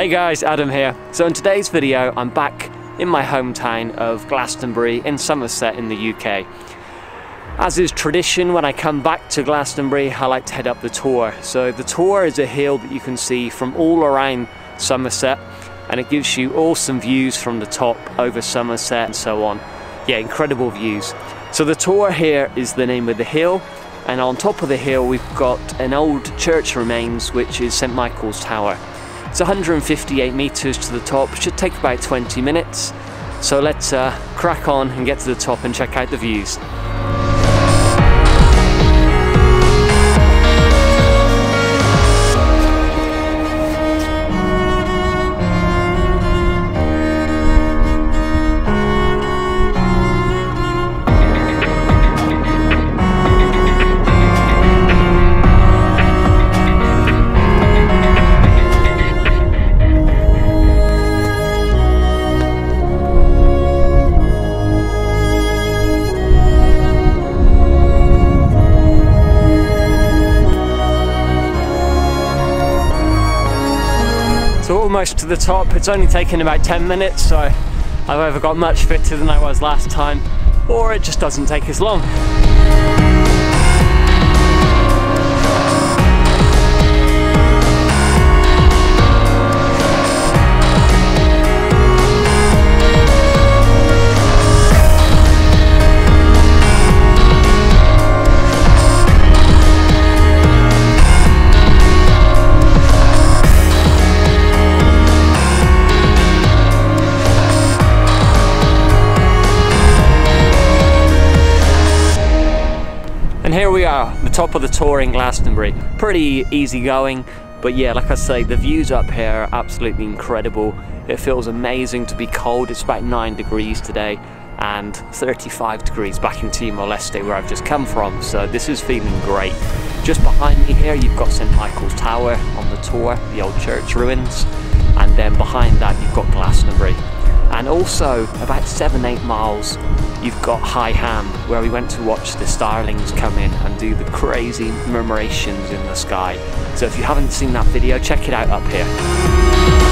Hey guys, Adam here. So in today's video I'm back in my hometown of Glastonbury in Somerset in the UK. As is tradition, when I come back to Glastonbury I like to head up the Tor. So the Tor is a hill that you can see from all around Somerset, and it gives you awesome views from the top over Somerset and so on. Yeah, incredible views. So the Tor here is the name of the hill, and on top of the hill we've got an old church remains which is St Michael's Tower. It's 158 metres to the top, should take about 20 minutes. So let's crack on and get to the top and check out the views. So almost to the top. It's only taken about 10 minutes, so I've either got much fitter than I was last time, or it just doesn't take as long. And here we are, the top of the Tor in Glastonbury. Pretty easy going, but yeah, like I say, the views up here are absolutely incredible. It feels amazing to be cold. It's about 9 degrees today and 35 degrees back in Timor-Leste where I've just come from, so this is feeling great. Just behind me here you've got St Michael's Tower on the Tor, the old church ruins, and then behind that you've got Glastonbury. And also about 7-8 miles you've got High Ham, where we went to watch the starlings come in and do the crazy murmurations in the sky. So if you haven't seen that video, check it out up here.